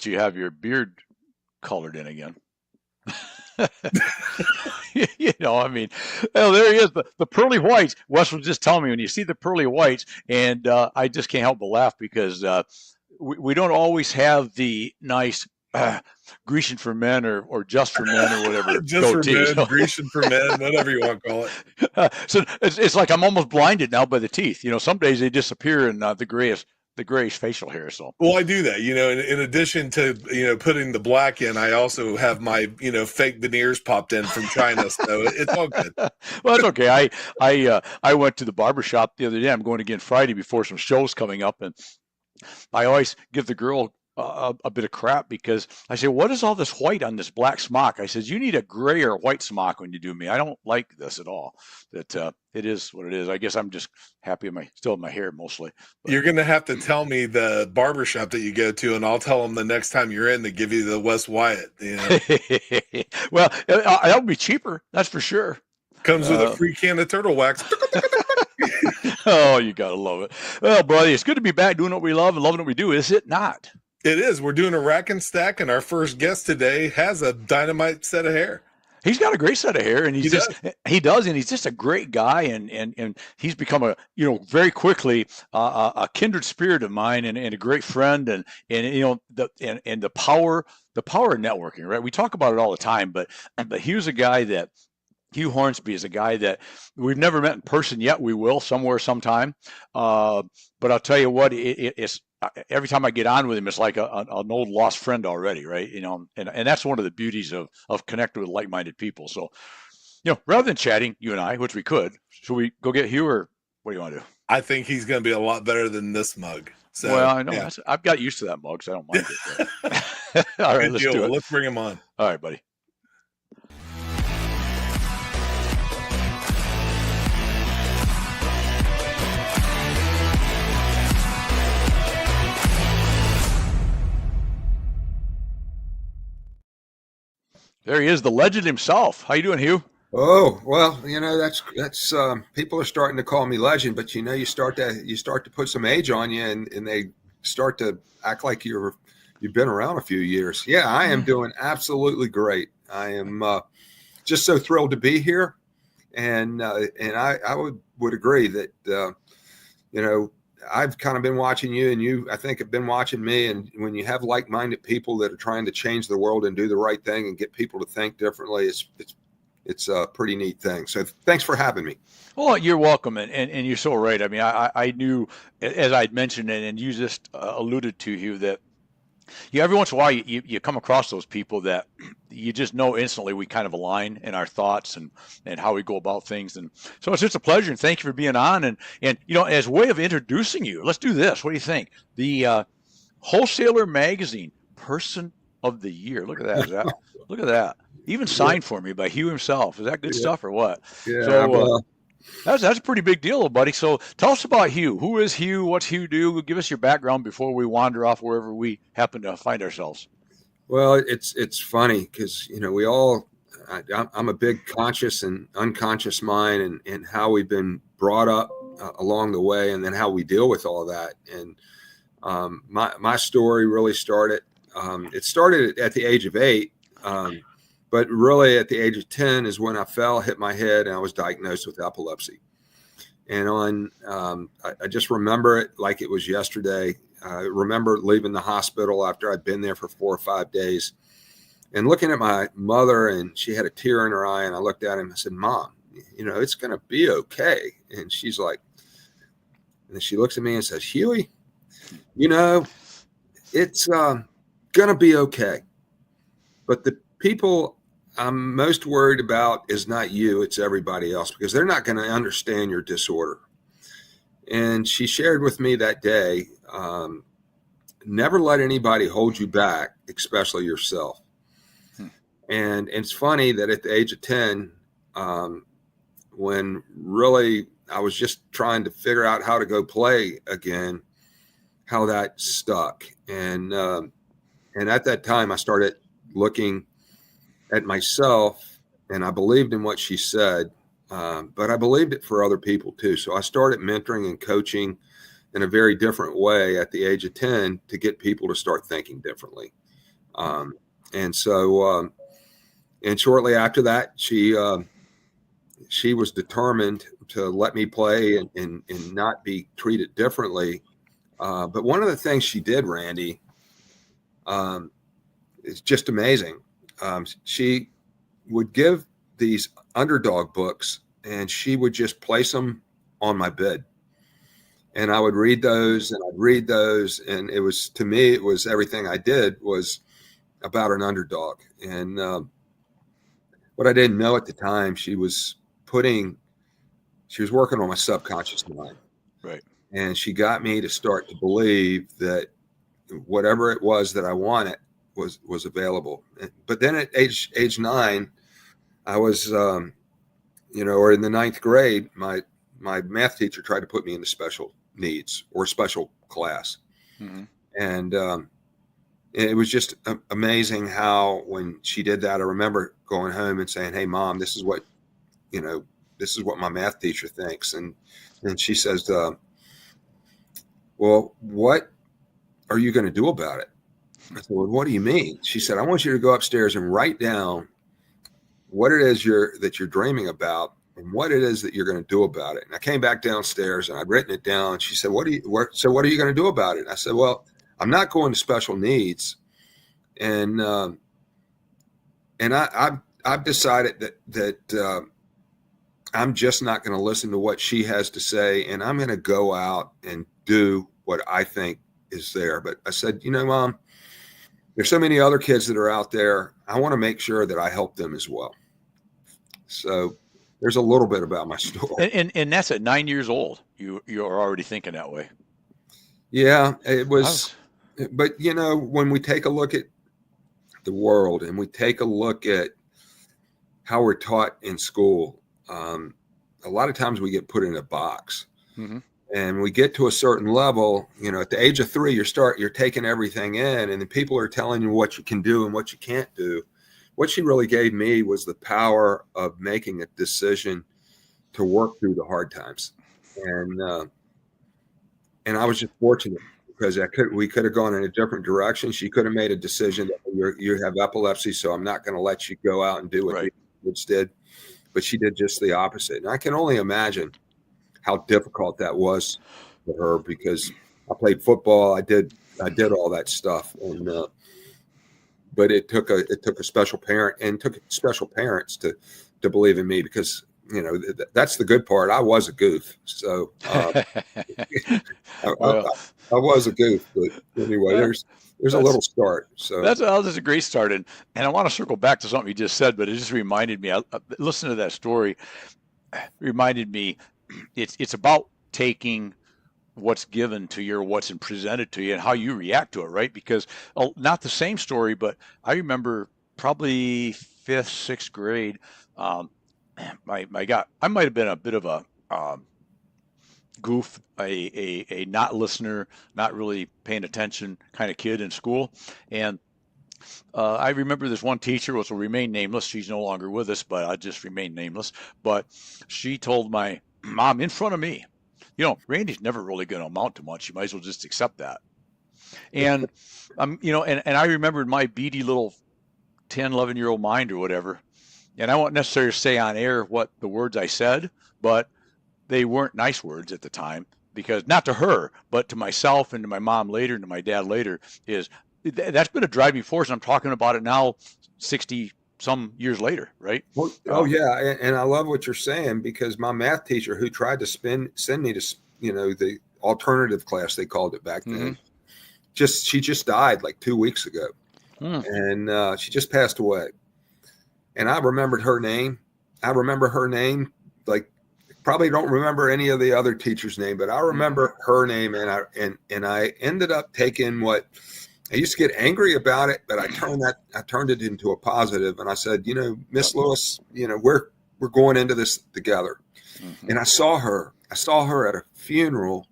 you have your beard colored in again. I mean, well, there he is, the pearly whites. Wes was just telling me when you see the pearly whites, and I just can't help but laugh because we don't always have the nice Grecian for men or just for men or whatever just goatee. for men, Grecian for men, whatever you want to call it. So it's like I'm almost blinded now by the teeth. Some days they disappear in the grayish facial hair. So well, I do that. In addition to putting the black in, I also have my fake veneers popped in from China, so it's all good. Well, that's okay. I went to the barber shop the other day. I'm going again Friday before some shows coming up, and I always give the girl a bit of crap because I say, what is all this white on this black smock? I says, you need a gray or white smock when you do me. I don't like this at all. That it is what it is. I guess I'm just happy still in my hair mostly. But you're going to have to tell me the barbershop that you go to, and I'll tell them the next time you're in to give you the Wes Wyatt. Well, that would be cheaper. That's for sure. Comes with a free can of turtle wax. Oh, you got to love it. Well, buddy, it's good to be back doing what we love and loving what we do, is it not? It is. We're doing a rack and stack, and our first guest today has a dynamite set of hair. He's got a great set of hair, and he does, and he's just a great guy, and he's become very quickly a kindred spirit of mine, and a great friend, and the power of networking, right? We talk about it all the time, but Hugh Hornsby is a guy that we've never met in person yet. We will somewhere, sometime. But I'll tell you what, it's every time I get on with him, it's like an old lost friend already, right? And that's one of the beauties of connecting with like-minded people. So, rather than chatting, you and I, which we could, should we go get Hugh, or what do you want to do? I think he's going to be a lot better than this mug. So, well, I know. Yeah. I've got used to that mug, so I don't mind it. All right, let's do it. Let's bring him on. All right, buddy. There he is, the legend himself. How you doing, Hugh? Oh, well, that's people are starting to call me legend, but you start to put some age on you, and they start to act like you've been around a few years. Yeah, I am doing absolutely great. I am just so thrilled to be here, and I would agree that I've kind of been watching you, and you, I think, have been watching me. And when you have like-minded people that are trying to change the world and do the right thing and get people to think differently, it's a pretty neat thing. So thanks for having me. Well, you're welcome. And you're so right. I mean, I knew, as I'd mentioned, and you just alluded to, Hugh, that every once in a while you come across those people that you just know instantly we kind of align in our thoughts and how we go about things. And so it's just a pleasure, and thank you for being on. And as a way of introducing you, let's do this. What do you think? The Wholesaler Magazine Person of the Year. Look at that. Look at that. Even signed for me by Hugh himself. Is that good stuff or what? Yeah. So, that's a pretty big deal, buddy. So tell us about Hugh. Who is Hugh? What's Hugh do? Give us your background before we wander off wherever we happen to find ourselves. Well, it's funny because, I'm a big conscious and unconscious mind, and how we've been brought up along the way, and then how we deal with all that. And my story really started, it started at the age of 8. But really, at the age of 10 is when I fell, hit my head, and I was diagnosed with epilepsy. And I just remember it like it was yesterday. I remember leaving the hospital after I'd been there for 4 or 5 days, and looking at my mother, and she had a tear in her eye. And I looked at him and I said, "Mom, it's going to be okay." And she's like, and then she looks at me and says, "Huey, it's going to be okay. But the people I'm most worried about is not you, it's everybody else, because they're not going to understand your disorder." And she shared with me that day, never let anybody hold you back, especially yourself. And it's funny that at the age of 10, when really I was just trying to figure out how to go play again, how that stuck. And at that time I started looking at myself, and I believed in what she said, but I believed it for other people too. So I started mentoring and coaching in a very different way at the age of 10 to get people to start thinking differently. And so, and shortly after that, she was determined to let me play and not be treated differently. But one of the things she did, Randy, is just amazing. She would give these underdog books, and she would just place them on my bed. And I would read those, and I'd read those. And it was, to me, it was everything I did was about an underdog. And what I didn't know at the time, she was working on my subconscious mind. Right. And she got me to start to believe that whatever it was that I wanted was available. But then at age 9, I was, or in the 9th grade, my math teacher tried to put me into special needs or special class. Mm-hmm. And it was just amazing how, when she did that, I remember going home and saying, "Hey, Mom, this is what my math teacher thinks." And she says, "Well, what are you going to do about it?" I said, "Well, what do you mean?" She said, "I want you to go upstairs and write down what it is that you're dreaming about and what it is that you're going to do about it." And I came back downstairs and I'd written it down. And she said, what are you going to do about it? And I said, "Well, I'm not going to special needs. And I've decided that I'm just not going to listen to what she has to say. And I'm going to go out and do what I think is there." But I said, "Mom, there's so many other kids that are out there. I want to make sure that I help them as well." So there's a little bit about my story. And that's at 9 years old. You're already thinking that way. Yeah, it was. But, when we take a look at the world and we take a look at how we're taught in school, a lot of times we get put in a box. Mm-hmm. And we get to a certain level, at the age of 3, you're taking everything in, and then people are telling you what you can do and what you can't do. What she really gave me was the power of making a decision to work through the hard times. And I was just fortunate because we could have gone in a different direction. She could have made a decision that you have epilepsy, so I'm not going to let you go out and do what the kids did. But she did just the opposite. And I can only imagine how difficult that was for her, because I played football. I did all that stuff. And, but it took a special parent, and took special parents to believe in me, because, that's the good part. I was a goof. So I was a goof, but anyway, there's a little start. So that's a great start. And I want to circle back to something you just said, but it just reminded me, listening to that story reminded me, it's about taking what's given to you, or what's presented to you, and how you react to it, right? Because not the same story, but I remember probably 5th, 6th grade, I might have been a bit of a goof, a not listener, not really paying attention kind of kid in school. And I remember this one teacher, which will remain nameless. She's no longer with us, but I just remain nameless. But she told my mom in front of me, Randy's never really going to amount to much. You might as well just accept that. And and I remembered my beady little 10, 11-year-old mind or whatever. And I won't necessarily say on air what the words I said, but they weren't nice words at the time, because not to her, but to myself and to my mom later and to my dad later, that's been a driving force. I'm talking about it now 60 some years later, right? Well, yeah. And I love what you're saying, because my math teacher, who tried to send me to, the alternative class, they called it back then, she just died like 2 weeks ago. And she just passed away. And I remembered her name. Like, probably don't remember any of the other teachers' name, but I remember her name. And I ended up taking what I used to get angry about it, but I turned it into a positive. And I said, Miss Lewis, we're going into this together. And I saw her at a funeral.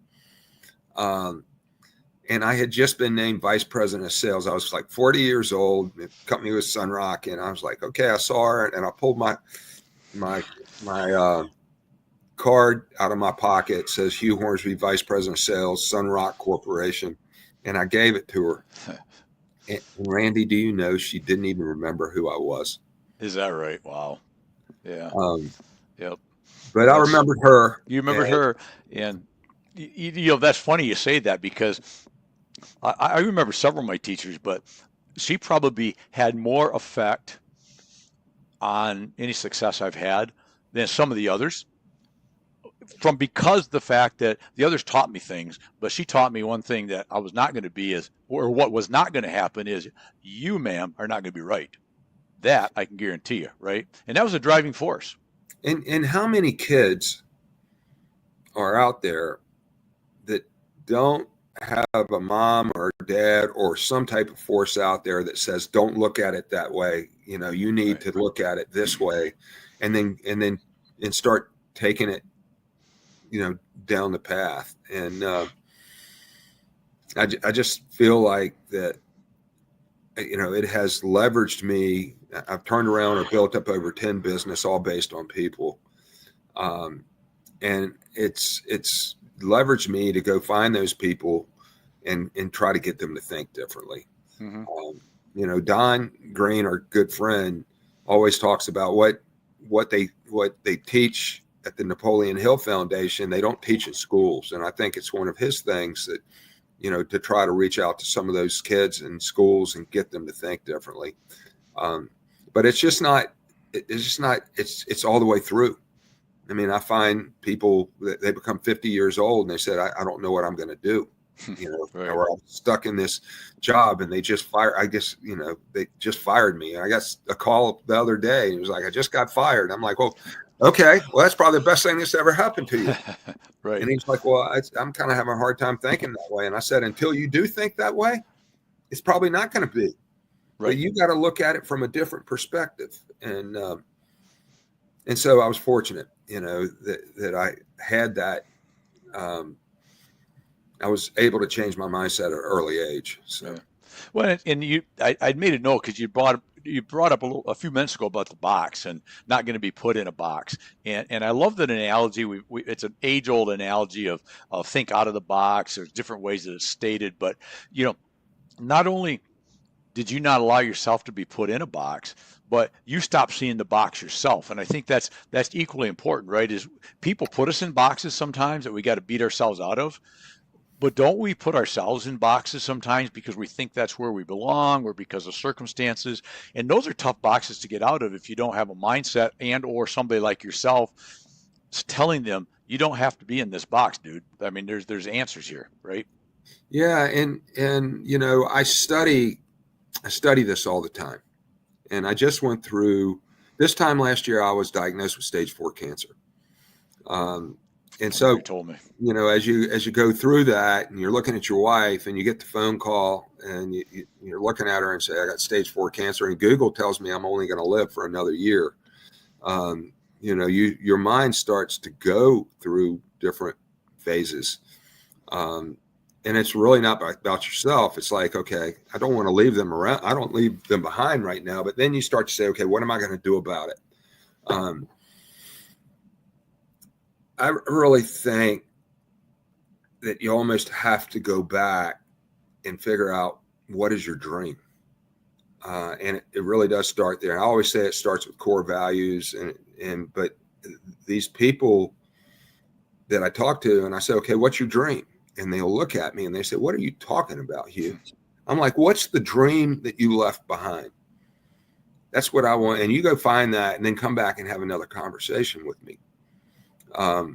And I had just been named vice president of sales. I was like 40 years old. The company was Sunrock. And I was like, okay, I saw her, and I pulled my card out of my pocket. It says Hugh Hornsby, vice president of sales, Sunrock Corporation. And I gave it to her. And Randy, do you know she didn't even remember who I was? Is that right? Wow. Yeah. Um, Yep. but I That's remembered her. you remembered And her, and that's funny you say that because I remember several of my teachers, but she probably had more effect on any success I've had than some of the others. From because the fact that the others taught me things, but she taught me one thing that I was not going to be is, or what was not going to happen is, you, ma'am, are not going to be right. That I can guarantee you, right? And that was a driving force. and how many kids are out there that don't have a mom or dad or some type of force out there that says, don't look at it that way. You know, you need Right. to look at it this way, and start taking it, you know, down the path. And I just feel like that, you know, it has leveraged me. I've turned around or built up over 10 business, all based on people. And it's leveraged me to go find those people and try to get them to think differently. Mm-hmm. You know, Don Green, our good friend, always talks about what they teach at the Napoleon Hill Foundation. They don't teach in schools, and I think it's one of his things that, you know, to try to reach out to some of those kids in schools and get them to think differently. But it's just not. It's all the way through. I mean, I find people that they become 50 years old and they said, I don't know what I'm going to do. You know, Right. or I'm stuck in this job and they just fired. I guess, you know, they just fired me. And I got a call the other day and it was like, I just got fired. I'm like, well, okay, well, that's probably the best thing that's ever happened to you. Right. And he's like, well, I'm kind of having a hard time thinking that way. And I said, until you do think that way, it's probably not going to be. Right. But you got to look at it from a different perspective. And so I was fortunate, you know, that I had that. I was able to change my mindset at an early age. So, yeah. Well, and I made a note because you brought up a few minutes ago about the box and not going to be put in a box. And I love that analogy. It's an age old analogy of think out of the box. There's different ways that it's stated, but you know, not only did you not allow yourself to be put in a box, but you stopped seeing the box yourself. And I think that's equally important, right? Is people put us in boxes sometimes that we got to beat ourselves out of. But don't we put ourselves in boxes sometimes because we think that's where we belong or because of circumstances? And those are tough boxes to get out of if you don't have a mindset and or somebody like yourself telling them you don't have to be in this box, dude. I mean, there's answers here, right? yeah. And, you know, I study this all the time. And I just went through this time last year, I was diagnosed with stage 4 cancer. And so, you told me, you know, as you go through that and you're looking at your wife and you get the phone call and you're looking at her and say, I got stage 4 cancer, and Google tells me I'm only going to live for another year. You know, your mind starts to go through different phases. And it's really not about yourself. It's like, okay, I don't want to leave them around. I don't leave them behind right now. But then you start to say, okay, what am I going to do about it? I really think that you almost have to go back and figure out what is your dream. And it really does start there. And I always say it starts with core values. But these people that I talk to and I say, okay, what's your dream? And they'll look at me and they say, what are you talking about, Hugh? I'm like, what's the dream that you left behind? That's what I want. And you go find that and then come back and have another conversation with me. A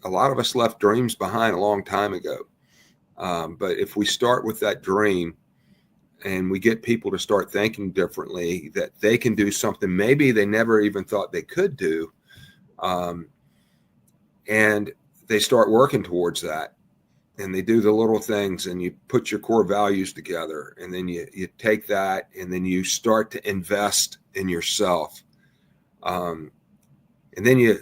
lot of us left dreams behind a long time ago. But if we start with that dream and we get people to start thinking differently, that they can do something maybe they never even thought they could do, and they start working towards that, and they do the little things, and you put your core values together, and then you take that, and then you start to invest in yourself, and then you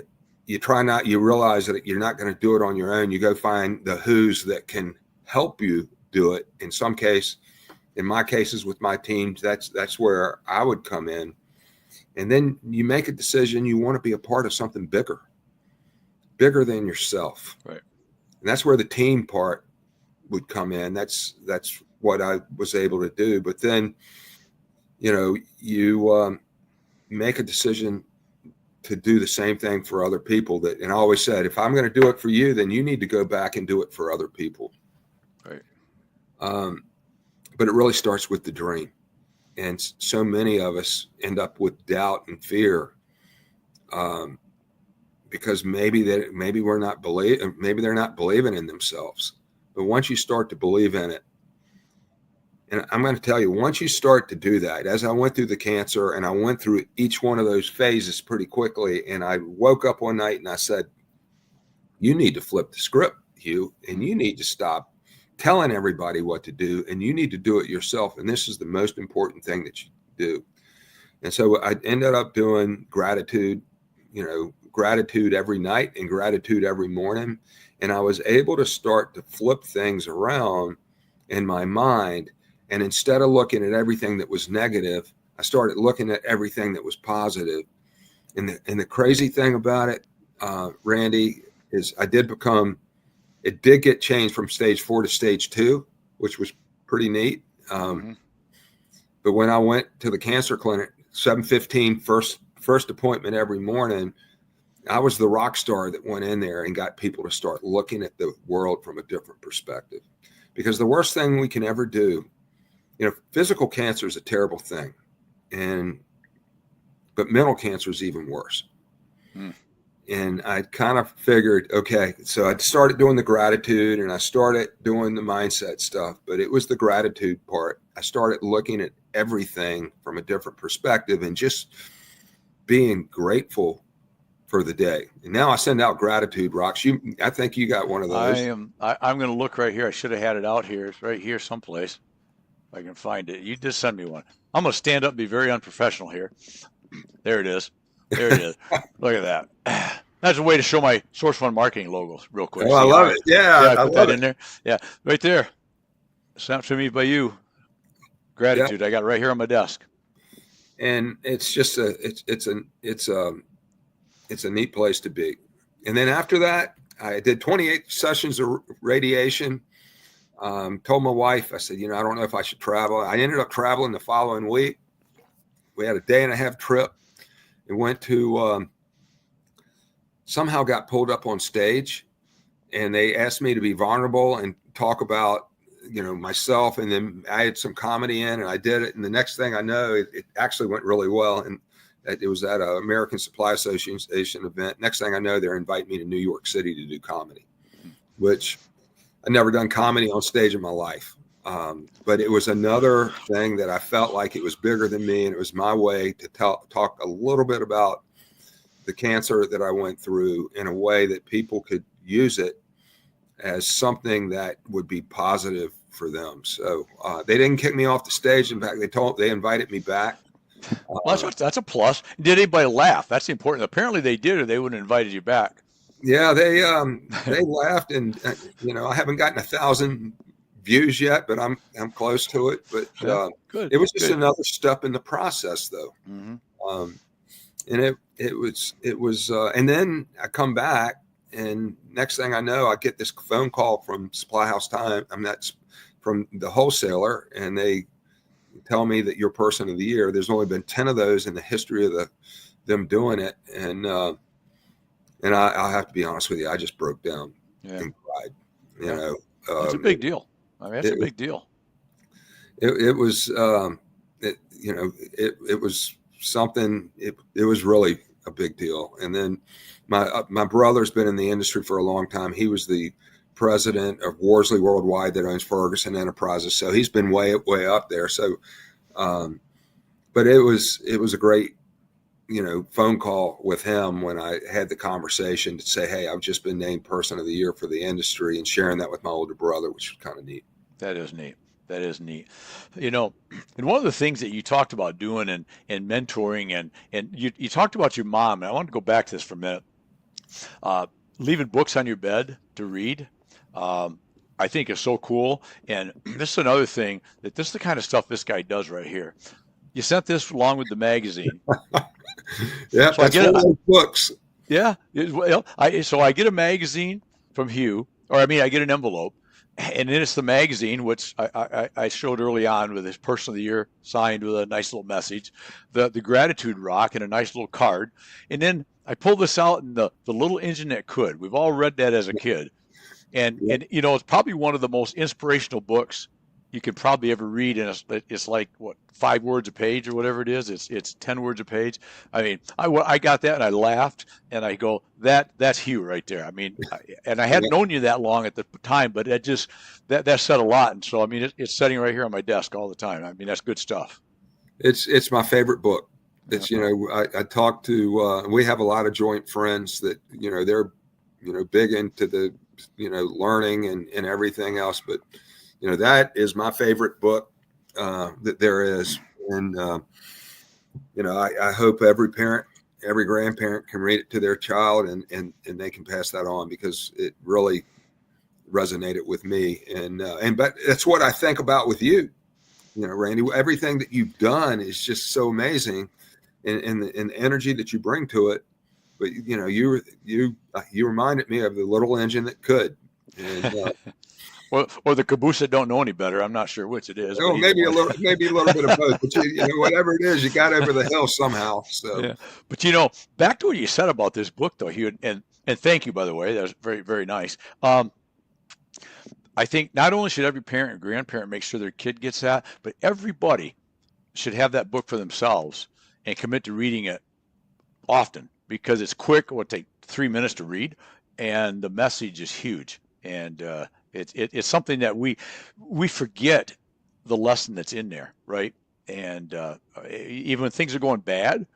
realize that you're not going to do it on your own. You go find the who's that can help you do it. In my cases with my teams, that's where I would come in. And then you make a decision. You want to be a part of something bigger than yourself. Right. And that's where the team part would come in. That's what I was able to do. But then, you make a decision to do the same thing for other people. And I always said, if I'm going to do it for you, then you need to go back and do it for other people. Right. But it really starts with the dream. And so many of us end up with doubt and fear, because maybe maybe they're not believing in themselves. But once you start to believe in it, and I'm going to tell you, once you start to do that, as I went through the cancer and I went through each one of those phases pretty quickly, and I woke up one night and I said, you need to flip the script, Hugh, and you need to stop telling everybody what to do, and you need to do it yourself. And this is the most important thing that you do. And so I ended up doing gratitude every night and gratitude every morning. And I was able to start to flip things around in my mind. And instead of looking at everything that was negative, I started looking at everything that was positive. And the crazy thing about it, Randy, is it did get changed from stage 4 to stage 2, which was pretty neat. But when I went to the cancer clinic, 7:15, first appointment every morning, I was the rock star that went in there and got people to start looking at the world from a different perspective. Because the worst thing we can ever do, physical cancer is a terrible thing, but mental cancer is even worse. And I kind of figured, okay, so I started doing the gratitude and I started doing the mindset stuff, but it was the gratitude part. I started looking at everything from a different perspective and just being grateful for the day. And now I send out gratitude rocks. I think you got one of those. I'm going to look right here. I should have had it out here. It's right here someplace. If I can find it. You just send me one. I'm going to stand up and be very unprofessional here. There it is. There it is. Look at that. That's a way to show my Source Fund marketing logo real quick. Oh, I love it. Yeah, I put that in there. Yeah, right there. Sent to me by you. Gratitude. Yeah. I got it right here on my desk. And it's just it's a neat place to be. And then after that, I did 28 sessions of radiation. Told my wife, I said, I don't know if I should travel. I ended up traveling the following week. We had a 1.5-day trip. It went to, somehow got pulled up on stage, and they asked me to be vulnerable and talk about, myself. And then I had some comedy in, and I did it. And the next thing I know, it actually went really well. And it was at an American Supply Association event. Next thing I know, they're inviting me to New York City to do comedy, which I'd never done comedy on stage in my life. But it was another thing that I felt like it was bigger than me. And it was my way to talk a little bit about the cancer that I went through in a way that people could use it as something that would be positive for them. So they didn't kick me off the stage. In fact, they invited me back. Well, that's a plus. Did anybody laugh? That's important. Apparently they did, or they wouldn't have invited you back. Yeah, they laughed, and I haven't gotten 1,000 views yet, but I'm close to it. But it was just another step in the process, though. Mm-hmm. And it was, and then I come back, and next thing I know, I get this phone call from Supply House Time. That's from the wholesaler, and they tell me that you're Person of the Year. There's only been 10 of those in the history of them doing it, and I'll have to be honest with you, I just broke down and cried. It's a big deal. I mean, it's a big deal. It was, it was something. It was really a big deal. And then my brother's been in the industry for a long time. He was the president of Worsley Worldwide that owns Ferguson Enterprises. So he's been way up there. So, but it was a great, phone call with him when I had the conversation to say, hey, I've just been named Person of the Year for the industry, and sharing that with my older brother, which was kind of neat. That is neat. That is neat. And one of the things that you talked about doing and mentoring and you talked about your mom, and I want to go back to this for a minute. Leaving books on your bed to read, I think is so cool. And this is another thing, that this is the kind of stuff this guy does right here. You sent this along with the magazine. Yeah, so that's one of those books. Yeah. Well, so I get a magazine from Hugh, I get an envelope, and then it's the magazine, which I showed early on with his Person of the Year signed with a nice little message, the gratitude rock and a nice little card, and then I pulled this out in the little engine that could. We've all read that as a kid, Yeah. and it's probably one of the most inspirational books you could probably ever read, and it's like what 5 words a page or whatever it is. It's 10 words a page. I mean, I got that and I laughed and I go that's Hugh right there. I mean, and I hadn't known you that long at the time, but it just that said a lot. And so I mean, it's sitting right here on my desk all the time. I mean, that's good stuff. It's my favorite book. It's, I talk to, we have a lot of joint friends that, they're, big into the, learning and everything else. But, that is my favorite book that there is. And, I hope every parent, every grandparent can read it to their child and they can pass that on, because it really resonated with me. But that's what I think about with you. Randy, everything that you've done is just so amazing, and the energy that you bring to it. But you reminded me of the little engine that could. And, or the caboose that don't know any better. I'm not sure which it is. Oh, maybe a little bit of both. But whatever it is, you got over the hill somehow. So, yeah. But back to what you said about this book, though, Hugh, and thank you, by the way. That was very, very nice. I think not only should every parent and grandparent make sure their kid gets that, but everybody should have that book for themselves and commit to reading it often, because it's quick. It will take 3 minutes to read, and the message is huge. And it's something that we forget the lesson that's in there, right? And even when things are going bad,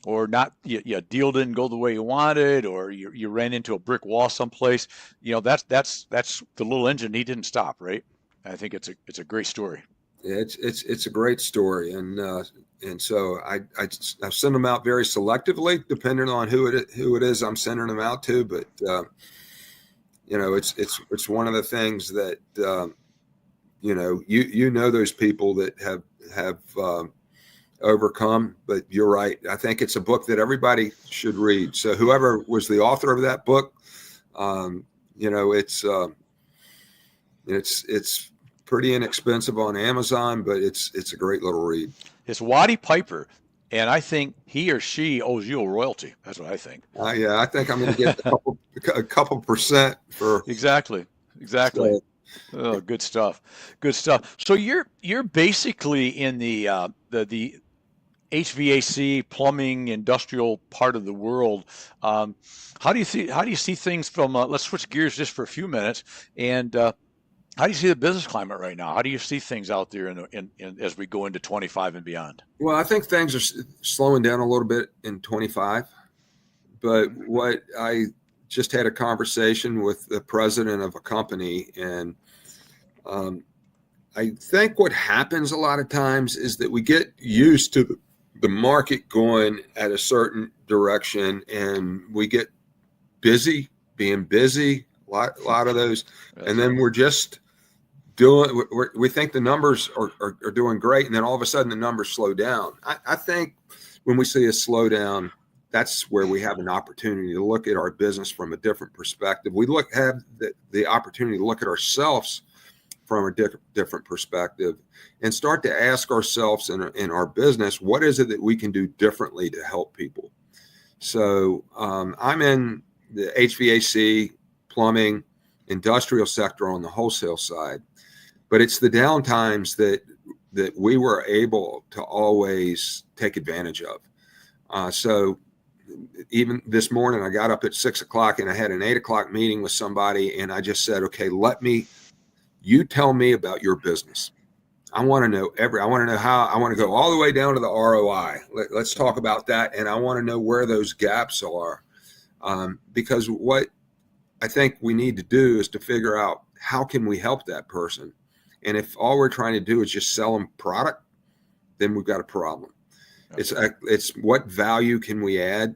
or not, your deal didn't go the way you wanted, or you ran into a brick wall someplace, that's the little engine. He didn't stop, right? I think it's a great story. Yeah, it's a great story, and so I send them out very selectively, depending on who it is I'm sending them out to. But it's one of the things that those people that have overcome. But you're right. I think it's a book that everybody should read. So whoever was the author of that book, it's pretty inexpensive on Amazon, but it's a great little read. It's Waddy Piper, and I think he or she owes you a royalty. That's what I think. Yeah, I think I'm going to get a couple percent for exactly. So, oh, good stuff. So you're basically in the HVAC, plumbing, industrial part of the world. How do you see things from? Let's switch gears just for a few minutes. And how do you see the business climate right now? How do you see things out there in as we go into 25 and beyond? Well, I think things are slowing down a little bit in 25. But what I just had a conversation with the president of a company, and I think what happens a lot of times is that we get used to the market going at a certain direction, and we get being busy, a lot of those, and then we're just we think the numbers are doing great, and then all of a sudden the numbers slow down. I think when we see a slowdown, that's where we have an opportunity to look at our business from a different perspective. We have the opportunity to look at ourselves from a different perspective and start to ask ourselves in our business, what is it that we can do differently to help people? So I'm in the HVAC, plumbing, industrial sector on the wholesale side, but it's the downtimes that we were able to always take advantage of. So even this morning, I got up at 6 o'clock and I had an 8 o'clock meeting with somebody, and I just said, okay, you tell me about your business. I want to know how. I want to go all the way down to the ROI. Let's talk about that. And I want to know where those gaps are. Because what I think we need to do is to figure out how can we help that person. And if all we're trying to do is just sell them product, then we've got a problem. Okay. It's what value can we add?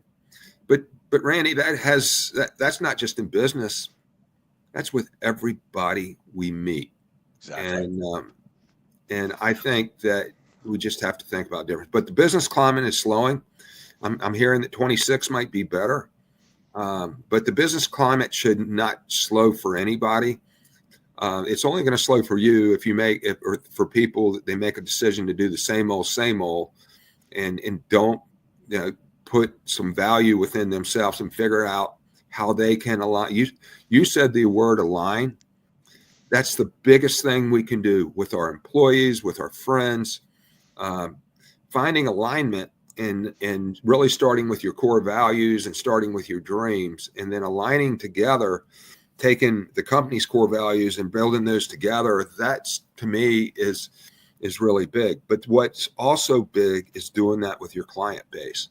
But Randy, that's not just in business. That's with everybody we meet. Exactly. And I think that we just have to think about different. But the business climate is slowing. I'm hearing that 26 might be better. But the business climate should not slow for anybody. It's only going to slow for you if you or for people that they make a decision to do the same old, and don't, put some value within themselves and figure out how they can align. You said the word align. That's the biggest thing we can do with our employees, with our friends, finding alignment and really starting with your core values and starting with your dreams, and then aligning together, taking the company's core values and building those together. That's, to me, is really big. But what's also big is doing that with your client base.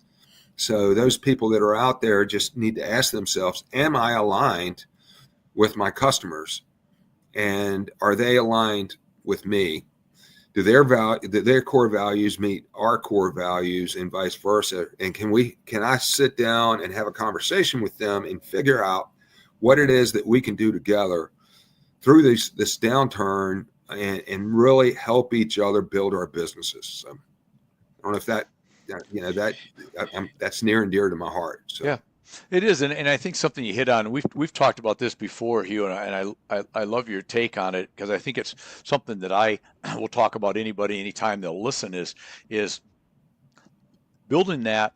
So those people that are out there just need to ask themselves, am I aligned with my customers? And are they aligned with me? Do their core values meet our core values, and vice versa? And can I sit down and have a conversation with them and figure out what it is that we can do together through this downturn and really help each other build our businesses? So I don't know if that's near and dear to my heart. So. Yeah, it is, and I think something you hit on. We've talked about this before, Hugh, and I love your take on it, because I think it's something that I will talk about anytime they'll listen is building that.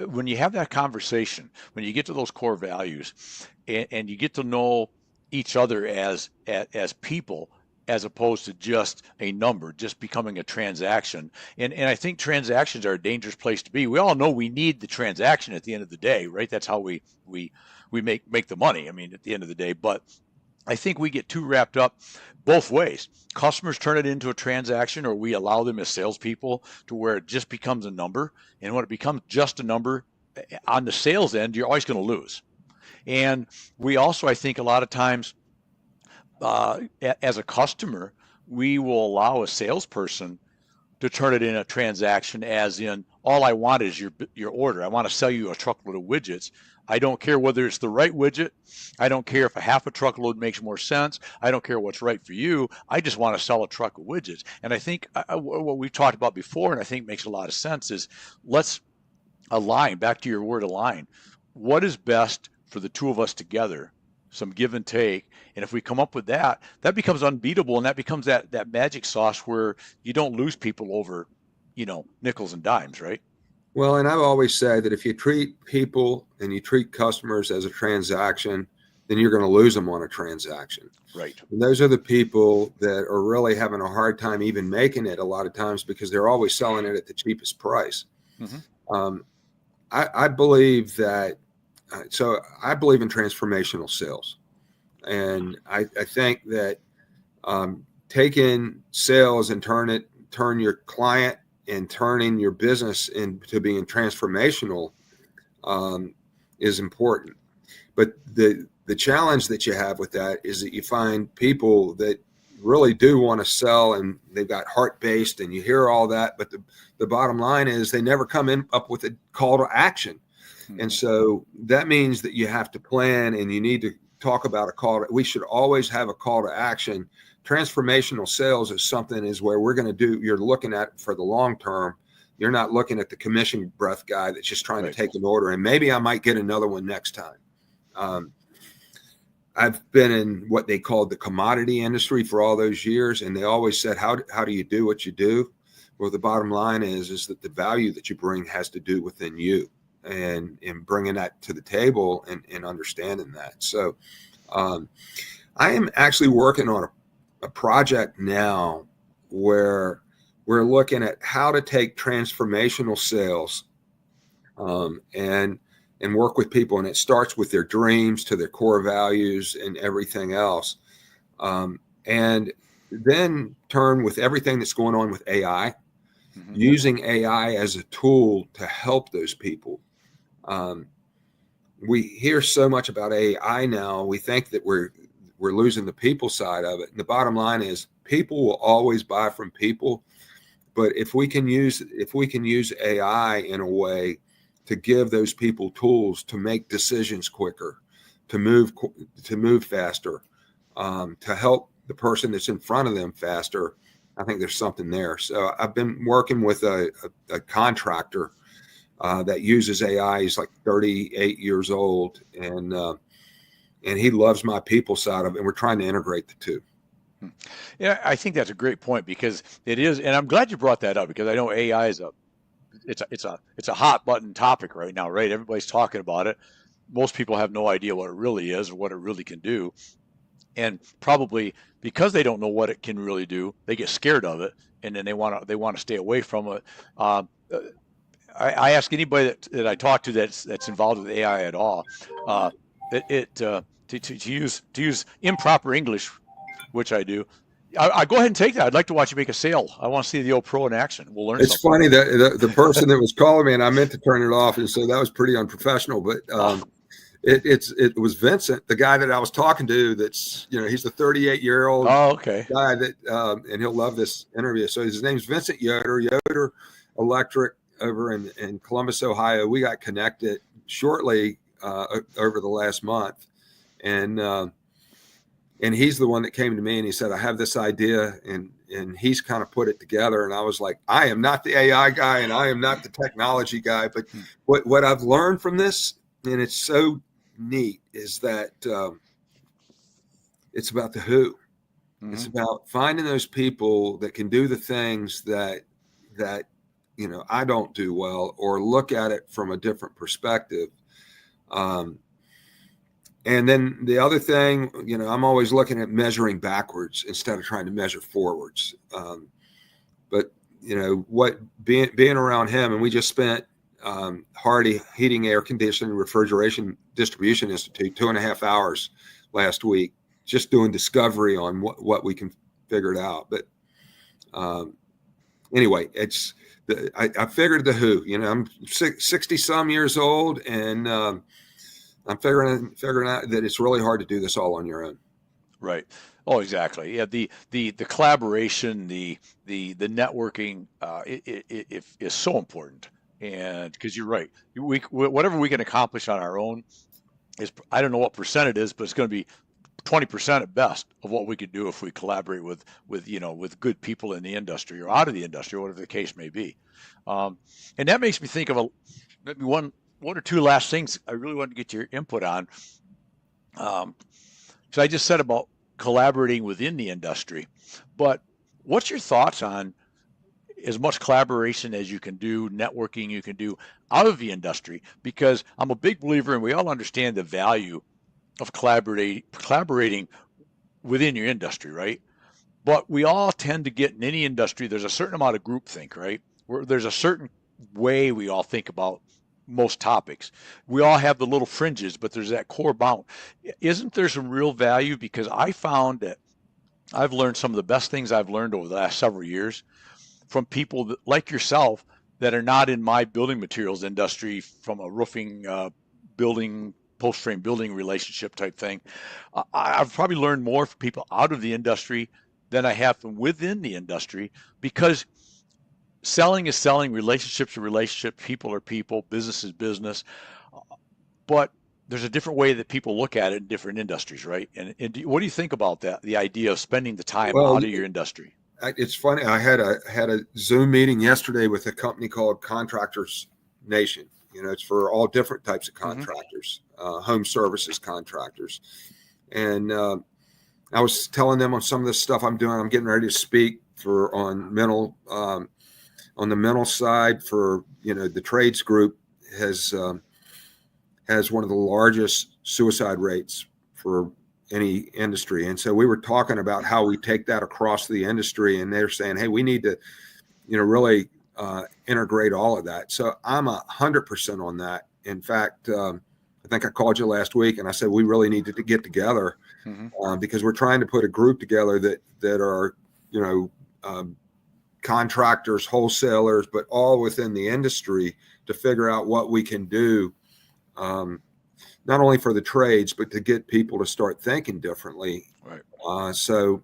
When you have that conversation, when you get to those core values, and you get to know each other as people, as opposed to just a number, just becoming a transaction. And I think transactions are a dangerous place to be. We all know we need the transaction at the end of the day, right? That's how we make the money. I mean, at the end of the day. But I think we get too wrapped up both ways. Customers turn it into a transaction, or we allow them as salespeople to where it just becomes a number. And when it becomes just a number on the sales end, you're always going to lose. And we also, I think, a lot of times, as a customer, we will allow a salesperson to turn it in a transaction, as in, all I want is your order. I want to sell you a truckload of widgets. I don't care whether it's the right widget. I don't care if a half a truckload makes more sense. I don't care what's right for you. I just want to sell a truck of widgets. And I think what we've talked about before, and I think makes a lot of sense, is let's align. Back to your word align. What is best for the two of us together? Some give and take. And if we come up with that, that becomes unbeatable, and that becomes that magic sauce where you don't lose people over, nickels and dimes, right? Well, and I've always said that if you treat people and you treat customers as a transaction, then you're going to lose them on a transaction. Right. And those are the people that are really having a hard time even making it a lot of times, because they're always selling it at the cheapest price. Mm-hmm. I believe that. So I believe in transformational sales, and I think that taking sales and turn your client and turning your business into being transformational is important. But the challenge that you have with that is that you find people that really do want to sell, and they've got heart-based, and you hear all that, but the bottom line is they never come up with a call to action. And so that means that you have to plan, and you need to talk about we should always have a call to action. Transformational sales is where we're going to you're looking at for the long term. You're not looking at the commission breath guy that's just trying to take an order, and maybe I might get another one next time. I've been in what they called the commodity industry for all those years, and they always said, how do you do what you do? Well, the bottom line is that the value that you bring has to do within you. And bringing that to the table and understanding that. So I am actually working on a project now where we're looking at how to take transformational sales and work with people. And it starts with their dreams to their core values and everything else. And then turn with everything that's going on with AI, using AI as a tool to help those people. We hear so much about AI now. We think that we're losing the people side of it. And the bottom line is people will always buy from people. But if we can use AI in a way to give those people tools to make decisions quicker, to move faster, to help the person that's in front of them faster, I think there's something there. So I've been working with a contractor that uses AI. He's like 38 years old, and he loves my people side of it. And we're trying to integrate the two. Yeah, I think that's a great point because it is, and I'm glad you brought that up because I know AI is a hot button topic right now, right? Everybody's talking about it. Most people have no idea what it really is or what it really can do, and probably because they don't know what it can really do, they get scared of it, and then they want to stay away from it. Uh, I ask anybody that I talk to that's involved with AI at all, uh, to use improper English, which I do. I go ahead and take that. I'd like to watch you make a sale. I want to see the old pro in action. We'll learn It's something. funny that the person that was calling me, and I meant to turn it off, and so that was pretty unprofessional. But it was Vincent, the guy that I was talking to. That's he's the 38-year-old Okay. guy that, and he'll love this interview. So his name's Vincent Yoder Electric over in Columbus, Ohio. We got connected shortly over the last month, and he's the one that came to me and he said, I have this idea, and he's kind of put it together. And I was like, I am not the AI guy and I am not the technology guy, but what I've learned from this, and it's so neat, is that it's about the who. Mm-hmm. It's about finding those people that can do the things that I don't do well, or look at it from a different perspective. And then the other thing, I'm always looking at measuring backwards instead of trying to measure forwards. But what being around him, and we just spent Hardy Heating, Air Conditioning, Refrigeration Distribution Institute 2.5 hours last week, just doing discovery on what we can figure it out. But anyway, I figured the who. I'm 60 some years old, and I'm figuring out that it's really hard to do this all on your own. Right. Oh, exactly. Yeah. The collaboration, the networking, it is so important. And because you're right, whatever we can accomplish on our own is, I don't know what percent it is, but it's going to be 20% at best of what we could do if we collaborate with good people in the industry or out of the industry, whatever the case may be. And that makes me think of maybe one or two last things I really wanted to get your input on. So I just said about collaborating within the industry, but what's your thoughts on as much collaboration as you can do, networking you can do out of the industry? Because I'm a big believer, and we all understand the value of collaborating within your industry, right? But we all tend to get in any industry, there's a certain amount of groupthink, right? Where there's a certain way we all think about most topics. We all have the little fringes, but there's that core bound. Isn't there some real value? Because I found that I've learned some of the best things I've learned over the last several years from people like yourself that are not in my building materials industry, from a roofing, building, post frame building relationship type thing. I've probably learned more from people out of the industry than I have from within the industry, because selling is selling, relationships are relationships, people are people, business is business. But there's a different way that people look at it in different industries, right? And what do you think about that? The idea of spending the time out of your industry. It's funny. I had a Zoom meeting yesterday with a company called Contractors Nation. It's for all different types of contractors, home services contractors. And I was telling them on some of the stuff I'm doing. I'm getting ready to speak on the mental side for, the trades group has one of the largest suicide rates for any industry. And so we were talking about how we take that across the industry, and they're saying, hey, we need to, really integrate all of that. So I'm 100% on that. In fact, I think I called you last week and I said, we really needed to get together because we're trying to put a group together that are, contractors, wholesalers, but all within the industry, to figure out what we can do, not only for the trades, but to get people to start thinking differently. Right. So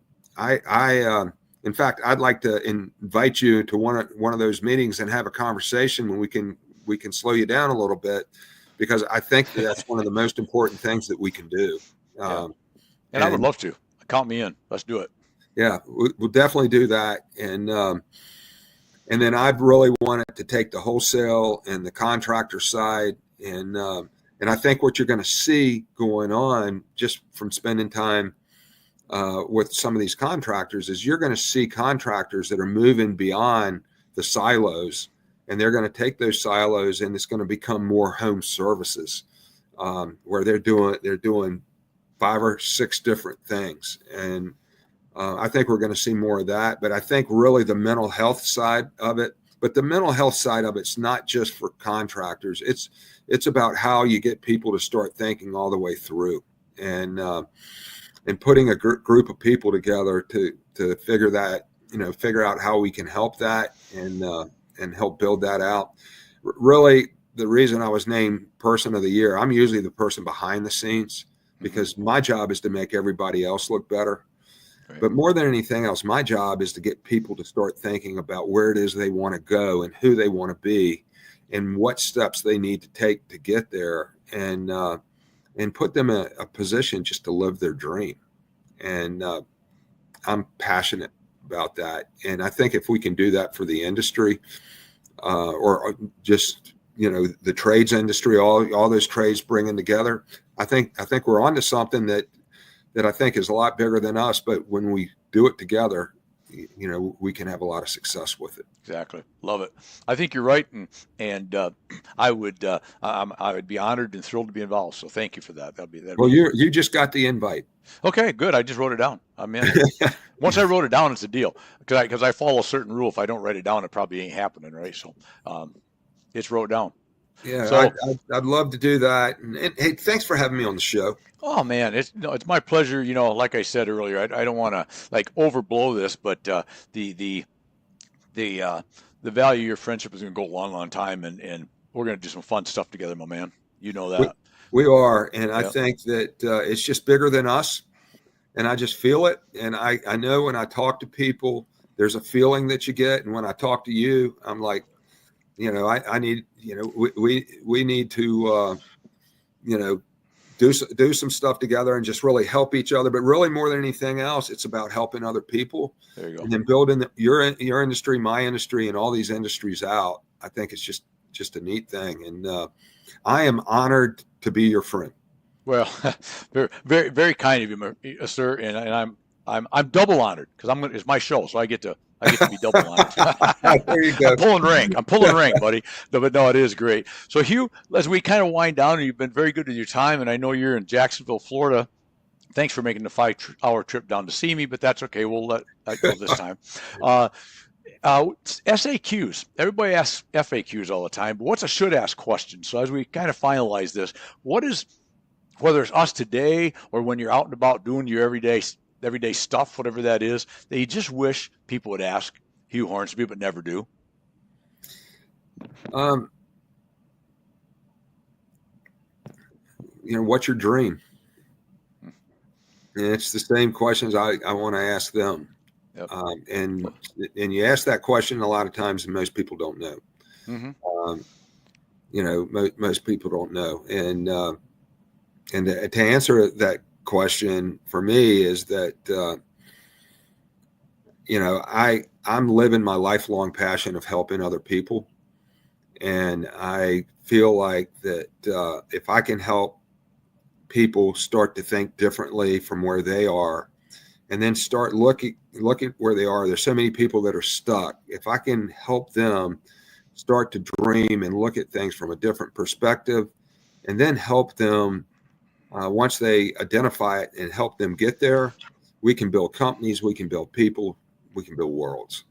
in fact, I'd like to invite you to one of those meetings and have a conversation when we can slow you down a little bit, because I think that's one of the most important things that we can do. And I would love to. Count me in. Let's do it. Yeah, we'll definitely do that. And then I've really wanted to take the wholesale and the contractor side, and I think what you're going to see going on, just from spending time with some of these contractors is you're going to see contractors that are moving beyond the silos, and they're going to take those silos and it's going to become more home services, where they're doing 5 or 6 different things. And I think we're going to see more of that. But I think really the mental health side of it, but the mental health side of it's not just for contractors. It's about how you get people to start thinking all the way through, and putting a group of people together to figure out how we can help that and help build that out. Really, the reason I was named Person of the Year, I'm usually the person behind the scenes, because my job is to make everybody else look better. Right. But more than anything else, my job is to get people to start thinking about where it is they want to go and who they want to be and what steps they need to take to get there, and put them in a position just to live their dream. And I'm passionate about that. And I think if we can do that for the industry, or just, the trades industry, all those trades bringing together, I think we're onto something that I think is a lot bigger than us. But when we do it together, we can have a lot of success with it. Exactly. Love it. I think you're right. And I would be honored and thrilled to be involved. So thank you for that. Well, you just got the invite. Okay, good. I just wrote it down. I'm in. Once I wrote it down, it's a deal. Because I follow a certain rule. If I don't write it down, it probably ain't happening, right? So it's wrote down. Yeah, so, I'd love to do that. And hey, thanks for having me on the show. Oh man, it's my pleasure. Like I said earlier, I don't want to overblow this, but the value of your friendship is going to go a long, long time, and we're going to do some fun stuff together, my man. You know that. We are, and I think that it's just bigger than us, and I just feel it. And I know when I talk to people, there's a feeling that you get, and when I talk to you, I'm like, I need, we need to, do some stuff together and just really help each other. But really, more than anything else, it's about helping other people. There you go. And then building your industry, my industry, and all these industries out. I think it's just a neat thing. And I am honored to be your friend. Well, very, very, very kind of you, sir. And I'm double honored because it's my show, so I get to be double honored. There you go. I'm pulling rank, buddy. No, but no, it is great. So Hugh, as we kind of wind down, you've been very good with your time, and I know you're in Jacksonville, Florida. Thanks for making the 5-hour trip down to see me, but that's okay. We'll let that go this time. SAQs. Everybody asks FAQs all the time, but what's a should ask question? So as we kind of finalize this, whether it's us today or when you're out and about doing your everyday stuff, whatever that is, that you just wish people would ask Hugh Hornsby but never do? What's your dream? And it's the same questions I want to ask them. Yep. And you ask that question a lot of times, and most people don't know. Mm-hmm. Most people don't know. And to answer that question for me is that, I'm living my lifelong passion of helping other people. And I feel like that if I can help people start to think differently from where they are, and then start looking where they are. There's so many people that are stuck. If I can help them start to dream and look at things from a different perspective, and then help them once they identify it and help them get there, we can build companies, we can build people, we can build worlds.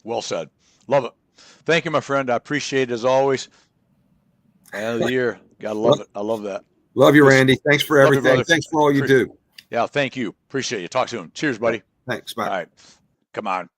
Well said. Love it. Thank you, my friend. I appreciate it as always. End of the year. Gotta love it. I love that. Love you, Randy. Thanks for everything. Thanks for all you do. Yeah, thank you. Appreciate you. Talk soon. Cheers, buddy. Thanks. Bye. All right. Come on.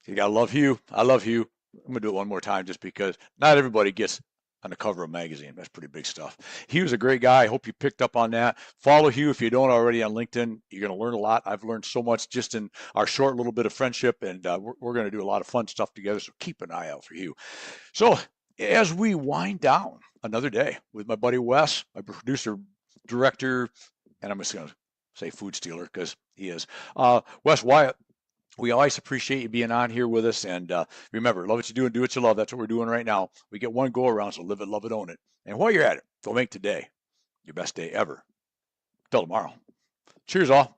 You got to love Hugh. I love Hugh. I'm going to do it one more time just because not everybody gets on the cover of a magazine. That's pretty big stuff. Hugh's a great guy. I hope you picked up on that. Follow Hugh if you don't already on LinkedIn. You're going to learn a lot. I've learned so much just in our short little bit of friendship, and we're going to do a lot of fun stuff together, so keep an eye out for Hugh. So as we wind down another day with my buddy Wes, my producer, director, and I'm just going to say food stealer because he is. Wes Wyatt, we always appreciate you being on here with us. And remember, love what you do and do what you love. That's what we're doing right now. We get one go around, so live it, love it, own it. And while you're at it, go make today your best day ever. Till tomorrow. Cheers, all.